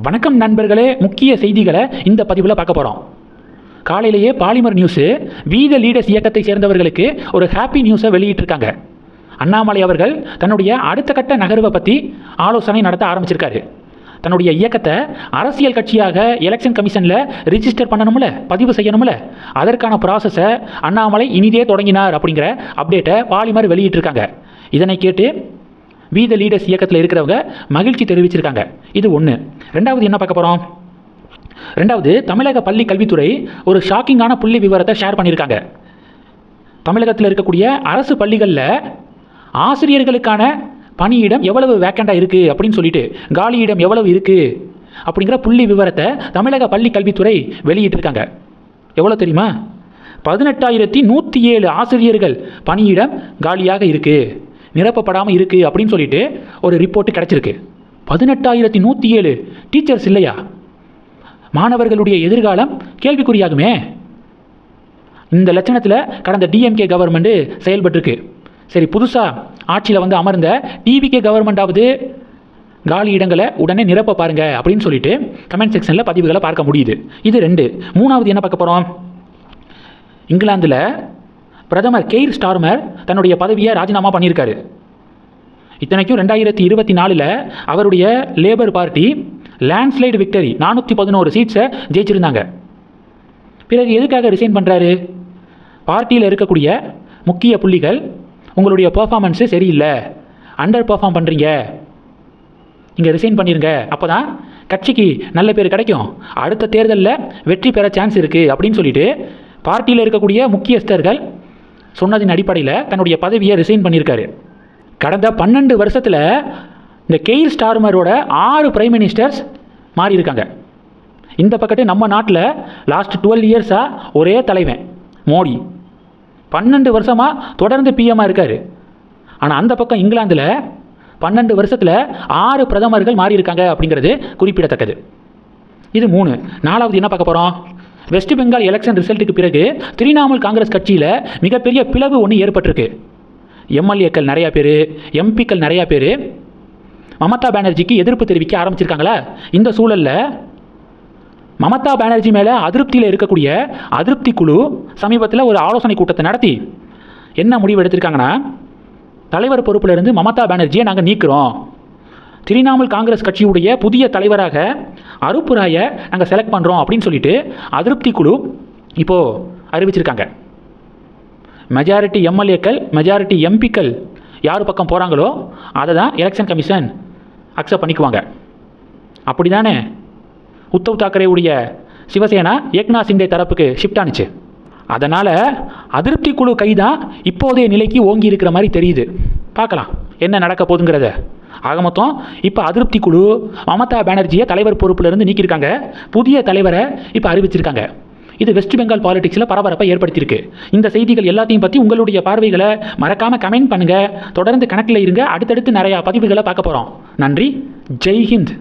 வணக்கம் நண்பர்களே, முக்கிய செய்திகளை இந்த பதிவில் பார்க்க போகிறோம். காலையிலேயே பாலிமர் நியூஸு வீத லீடர்ஸ் இயக்கத்தை சேர்ந்தவர்களுக்கு ஒரு ஹாப்பி நியூஸை வெளியிட்டிருக்காங்க. அண்ணாமலை அவர்கள் தன்னுடைய அடுத்த கட்ட நகர்வை பற்றி ஆலோசனை நடத்த ஆரம்பிச்சிருக்காரு. தன்னுடைய இயக்கத்தை அரசியல் கட்சியாக எலெக்ஷன் கமிஷனில் ரிஜிஸ்டர் பண்ணணும்ல, பதிவு செய்யணும்ல, அதற்கான ப்ராசஸை அண்ணாமலை இனிதே தொடங்கினார் அப்படிங்கிற அப்டேட்டை பாலிமர் வெளியிட்டிருக்காங்க. இதனை கேட்டு வீத லீடர்ஸ் இயக்கத்தில் இருக்கிறவங்க மகிழ்ச்சி தெரிவிச்சிருக்காங்க. இது ஒன்று. ரெண்டாவது என்ன பார்க்க போகிறோம்? ரெண்டாவது, தமிழக பள்ளி கல்வித்துறை ஒரு ஷாக்கிங்கான புள்ளி விவரத்தை ஷேர் பண்ணியிருக்காங்க. தமிழகத்தில் இருக்கக்கூடிய அரசு பள்ளிகளில் ஆசிரியர்களுக்கான பணியிடம் எவ்வளவு வேக்கண்டாக இருக்குது அப்படின்னு சொல்லிட்டு, காலியிடம் எவ்வளவு இருக்குது அப்படிங்கிற புள்ளி விவரத்தை தமிழக பள்ளி கல்வித்துறை வெளியிட்டிருக்காங்க. எவ்வளோ தெரியுமா? 18,107 ஆசிரியர்கள் பணியிடம் காலியாக இருக்குது, நிரப்பப்படாமல் இருக்குது அப்படின்னு சொல்லிட்டு ஒரு ரிப்போர்ட்டு கிடச்சிருக்கு. 18,107 டீச்சர்ஸ் இல்லையா? மாணவர்களுடைய எதிர்காலம் கேள்விக்குறியாகுமே. இந்த லட்சணத்தில் கடந்த டிஎம்கே கவர்மெண்ட்டு செயல்பட்டுருக்கு. சரி, புதுசாக ஆட்சியில் வந்து அமர்ந்த டிவிகே கவர்மெண்ட்டாவது காலி இடங்களை உடனே நிரப்ப பாருங்க அப்படின்னு சொல்லிட்டு கமெண்ட் செக்ஷனில் பதிவுகளை பார்க்க முடியுது. இது ரெண்டு. மூணாவது என்ன பார்க்க போகிறோம்? இங்கிலாந்தில் பிரதமர் கெய்ர் ஸ்டார்மர் தன்னுடைய பதவியை ராஜினாமா பண்ணியிருக்காரு. இத்தனைக்கும் 2024 அவருடைய லேபர் பார்ட்டி லேண்ட்ஸ்லைடு விக்டரி 411 சீட்ஸை ஜெயிச்சிருந்தாங்க. பிறகு எதுக்காக ரிசைன் பண்ணுறாரு? பார்ட்டியில் இருக்கக்கூடிய முக்கிய புள்ளிகள் உங்களுடைய பெர்ஃபார்மன்ஸு சரியில்லை, அண்டர் பெர்ஃபார்ம் பண்ணுறீங்க, இங்கே ரிசைன் பண்ணிடுங்க, அப்போ தான் கட்சிக்கு நல்ல பேர் கிடைக்கும், அடுத்த தேர்தலில் வெற்றி பெற சான்ஸ் இருக்குது அப்படின்னு சொல்லிட்டு பார்ட்டியில் இருக்கக்கூடிய முக்கியஸ்தர்கள் சொன்னதின் அடிப்படையில் தன்னுடைய பதவியை ரிசைன் பண்ணியிருக்காரு. கடந்த 12 வருஷத்தில் இந்த கெய்ர் ஸ்டார்மரோட 6 பிரைம் மினிஸ்டர்ஸ் மாறி இருக்காங்க. இந்த பக்கத்து நம்ம நாட்டில் லாஸ்ட் 12 இயர்ஸாக ஒரே தலைவன் மோடி 12 வருஷமாக தொடர்ந்து பிஎம்மாக இருக்கார். ஆனால் அந்த பக்கம் இங்கிலாந்தில் 12 வருஷத்தில் 6 பிரதமர்கள் மாறி இருக்காங்க அப்படிங்கிறது குறிப்பிடத்தக்கது. இது 3. நாலாவது என்ன பார்க்க போகிறோம்? வெஸ்ட் பெங்கால் எலெக்ஷன் ரிசல்ட்டுக்கு பிறகு திரிணாமுல் காங்கிரஸ் கட்சியில் மிகப்பெரிய பிளவு ஒன்று ஏற்பட்டிருக்கு. எம்எல்ஏக்கள் நிறையா பேர், எம்பிக்கள் நிறையா பேர் மமதா பானர்ஜிக்கு எதிர்ப்பு தெரிவிக்க ஆரம்பிச்சிருக்காங்களா. இந்த சூழலில் மமதா பானர்ஜி மேலே அதிருப்தியில் இருக்கக்கூடிய அதிருப்தி குழு சமீபத்தில் ஒரு ஆலோசனை கூட்டத்தை நடத்தி என்ன முடிவு எடுத்திருக்காங்கன்னா, தலைவர் பொறுப்பிலிருந்து மமதா பானர்ஜியை நாங்கள் நீக்கிறோம், திரிணாமுல் காங்கிரஸ் கட்சியுடைய புதிய தலைவராக அருப்பு ராயை நாங்கள் செலக்ட் பண்ணுறோம் அப்படின்னு சொல்லிட்டு அதிருப்தி குழு இப்போது அறிவிச்சிருக்காங்க. மெஜாரிட்டி எம்எல்ஏக்கள், மெஜாரிட்டி எம்பிக்கள் யார் பக்கம் போகிறாங்களோ அதை தான் எலெக்ஷன் கமிஷன் அக்செப்ட் பண்ணிக்குவாங்க. அப்படி தானே உத்தவ் தாக்கரேவுடைய சிவசேனா ஏக்நாத் சிண்டே தரப்புக்கு ஷிஃப்ட் ஆனிச்சு. அதனால் அதிருப்தி குழு கைதான் இப்போதைய நிலைக்கு ஓங்கி இருக்கிற மாதிரி தெரியுது. பார்க்கலாம் என்ன நடக்க போகுதுங்கிறத. ஆக மொத்தம் இப்போ அதிருப்தி குழு மமதா பானர்ஜியை தலைவர் பொறுப்பிலிருந்து நீக்கியிருக்காங்க, புதிய தலைவரை இப்போ அறிவிச்சிருக்காங்க. இது வெஸ்ட் பெங்கால் பாலிடிக்ஸில் பரபரப்பை ஏற்படுத்தியிருக்கு. இந்த செய்திகள் எல்லாத்தையும் பற்றி உங்களுடைய பார்வைகளை மறக்காமல் கமெண்ட் பண்ணுங்கள். தொடர்ந்து கணக்கில் இருங்க. அடுத்தடுத்து நிறையா பதிவுகளை பார்க்க போகிறோம். நன்றி. ஜெய் ஹிந்த்.